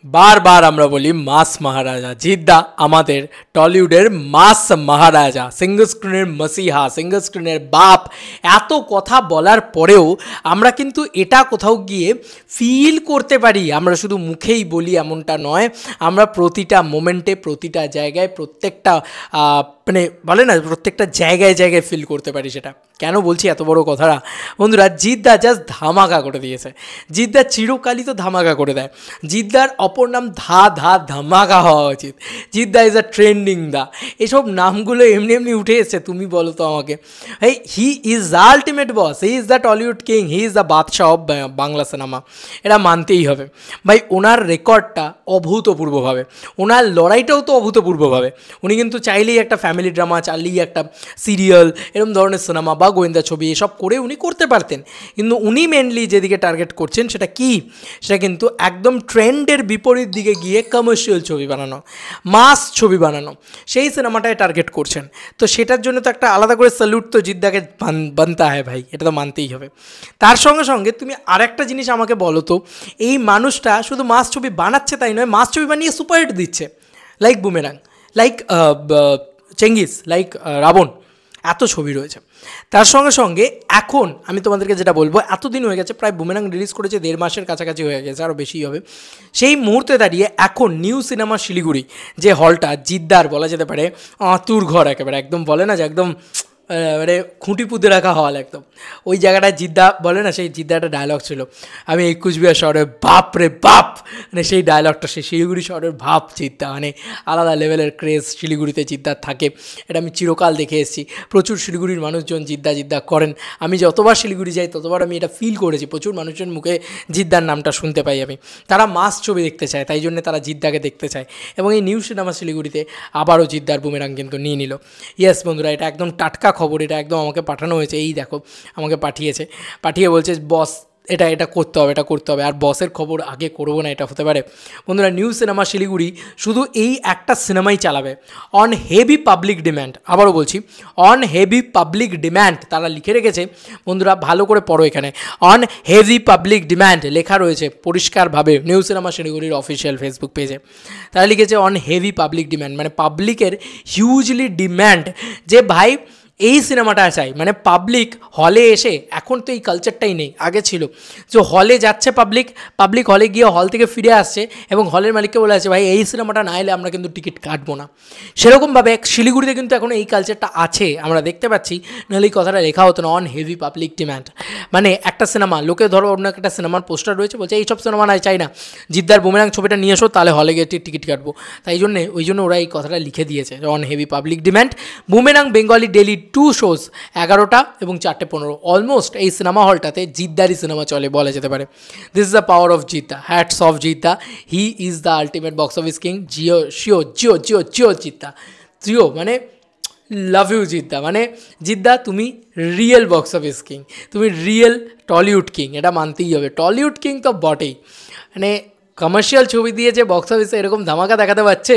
বারবার আমরা বলি মাস মহারাজা জিদ্দা আমাদের টলিউডের মাস মহারাজা, সিঙ্গল স্ক্রিনের মসিহা, সিঙ্গল স্ক্রিনের বাপ। এত কথা বলার পরেও আমরা কিন্তু এটা কোথাও গিয়ে ফিল করতে পারি, আমরা শুধু মুখেই বলি এমনটা নয়, আমরা প্রতিটা মোমেন্টে, প্রতিটা জায়গায়, প্রত্যেকটা মানে বলে না, প্রত্যেকটা জায়গায় জায়গায় ফিল করতে পারি। সেটা কেন বলছি এত বড় কথাটা বন্ধুরা, জিদ্দা জাস্ট ধামাকা করে দিয়েছে। জিদ্দা চিরকালই তো ধামাকা করে দেয়। জিদ্দার অপর নাম ধামাকা হওয়া উচিত। জিদ্দা ইজ আ ট্রেন্ডিং দা, এসব নামগুলো এমনি এমনি উঠে এসছে, তুমি বলো তো আমাকে। He is the ultimate boss, he is the Tollywood king, he is the বাদশাহ অফ বাংলা সিনেমা, এটা মানতেই হবে ভাই। ওনার রেকর্ডটা অভূতপূর্বভাবে, ওনার লড়াইটাও তো অভূতপূর্বভাবে। উনি কিন্তু চাইলেই একটা ফ্যামিলি ড্রামা, চাইলেই একটা সিরিয়াল, এরকম ধরনের সিনেমা বা গোয়েন্দা ছবি এসব করে উনি করতে পারতেন, কিন্তু উনি মেনলি যেদিকে টার্গেট করছেন সেটা কি, সেটা কিন্তু একদম ট্রেন্ডের বিপরীত দিকে গিয়ে কমার্শিয়াল ছবি বানানো, মাস ছবি বানানো, সেই সিনেমাটায় টার্গেট করছেন। তো সেটার জন্য তো একটা আলাদা করে স্যালুট তো জিদ্দাকে বানতা হয় ভাই, এটা তো মানতেই হবে। তার সঙ্গে সঙ্গে তুমি আরেকটা জিনিস আমাকে বলো তো, এই মানুষটা শুধু মাস ছবি বানাচ্ছে তাই নয়, মাস ছবি বানিয়ে সুপারহিট দিচ্ছে, like Boomerang, like Chengiz, like Raavan, এত ছবি রয়েছে। তার সঙ্গে সঙ্গে এখন আমি তোমাদেরকে যেটা বলবো, এতদিন হয়ে গেছে, প্রায় বুমেরাং রিলিজ করেছে 1.5 মাসের কাছাকাছি হয়ে গেছে, আরও বেশি হবে। সেই মুহূর্তে দাঁড়িয়ে এখন নিউ সিনেমা শিলিগুড়ি যে হলটা, জিদ্দার বলা যেতে পারে আঁতুর ঘর, একেবারে একদম বলে না যে একদম মানে খুঁটি পুঁতে রাখা হল একদম, ওই জায়গাটায় জিদ্দা বলে না, সেই জিদ্দা একটা ডায়লগ ছিল, আমি এই কুচবিহার শহরের বাপ রে বাপ, মানে সেই ডায়লগটা, সেই শিলিগুড়ি শহরের ভাব জিদ্দা, মানে আলাদা লেভেলের ক্রেজ শিলিগুড়িতে জিদ্দার থাকে। এটা আমি চিরকাল দেখে এসেছি, প্রচুর শিলিগুড়ির মানুষজন জিদ্দা জিদ্দা করেন। আমি যতবার শিলিগুড়ি যাই ততবার আমি এটা ফিল করেছি, প্রচুর মানুষজন মুখে জিদ্দার নামটা শুনতে পাই আমি। তারা মাস ছবি দেখতে চায়, তাই জন্য তারা জিদ্দাকে দেখতে চায়, এবং এই নিউ সিনেমা শিলিগুড়িতে আবারও জিদ্দার বুমেরাং কিন্তু নিয়ে নিল। ইয়েস বন্ধুরা, এটা একদম টাটকা খবর, এটা একদম আমাকে পাঠানো হয়েছে, এই দেখো আমাকে পাঠিয়ে বলছে বস এটা করতে হবে, এটা করতে হবে, আর বসের খবর আগে করবো না, এটা হতে পারে? বন্ধুরা, নিউ সিনেমা শিলিগুড়ি শুধু এই একটা সিনেমাই চালাবে অন হেভি পাবলিক ডিম্যান্ড। আবারও বলছি, অন হেভি পাবলিক ডিম্যান্ড তারা লিখে রেখেছে। বন্ধুরা ভালো করে পড়ো, এখানে অন হেভি পাবলিক ডিম্যান্ড লেখা রয়েছে পরিষ্কারভাবে নিউ সিনেমা শিলিগুড়ির অফিসিয়াল ফেসবুক পেজে। তারা লিখেছে অন হেভি পাবলিক ডিম্যান্ড, মানে পাবলিকের হিউজলি ডিম্যান্ড যে ভাই এই সিনেমাটা চাই, মানে পাবলিক হলে এসে, এখন তো এই কালচারটাই নেই, আগে ছিল যে হলে যাচ্ছে পাবলিক হলে গিয়ে হল থেকে ফিরে আসছে এবং হলের মালিককে বলে আছে ভাই এই সিনেমাটা না এলে আমরা কিন্তু টিকিট কাটবো না। সেরকমভাবে শিলিগুড়িতে কিন্তু এখন এই কালচারটা আছে, আমরা দেখতে পাচ্ছি, নাহলে এই কথাটা লেখা হতো না, অন হেভি পাবলিক ডিম্যান্ড। মানে একটা সিনেমা, লোকে ধরো অন্য একটা সিনেমার পোস্টার রয়েছে, বলছে এইসব সিনেমা নাই, চাই না, জিদ্দার বুমেরাং ছবিটা নিয়ে এসো, তাহলে হলে গিয়ে টিকিট কাটবো। ওই জন্য ওরা এই কথাটা লিখে দিয়েছে, on heavy public demand. Boomerang Bengali daily 2 shows 11টা এবং 4:15, অলমোস্ট এই সিনেমা হলটাতে জিদ্দারই সিনেমা চলে বলা যেতে পারে। This is the power of Jeddah, hats off Jeddah, he is the ultimate box office king. Jio Jeddah, Jio মানে লাভ ইউ জিদ্দা, মানে জিদ্দা তুমি রিয়েল বক্স অফিস কিং, তুমি রিয়েল টলিউড কিং, এটা মানতেই হবে। টলিউড কিং তো বটেই, মানে কমার্শিয়াল ছবি দিয়ে যে বক্স অফিসে এরকম ধামাকা দেখাতে পারছে,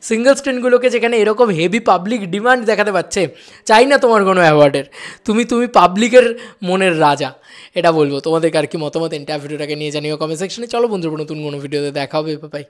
সিঙ্গল স্ক্রিনগুলোকে যেখানে এরকম হেভি পাবলিক ডিমান্ড দেখাতে পারছে, চাই না তোমার কোনো অ্যাওয়ার্ডের, তুমি পাবলিকের মনের রাজা, এটা বলবো। তোমাদের আর কি মতামত, এন্টার ভিডিওটাকে নিয়ে জানিও কমেন্ট সেকশনে। চলো বন্ধুরা, নতুন কোনো ভিডিওতে দেখা হবে, বাই।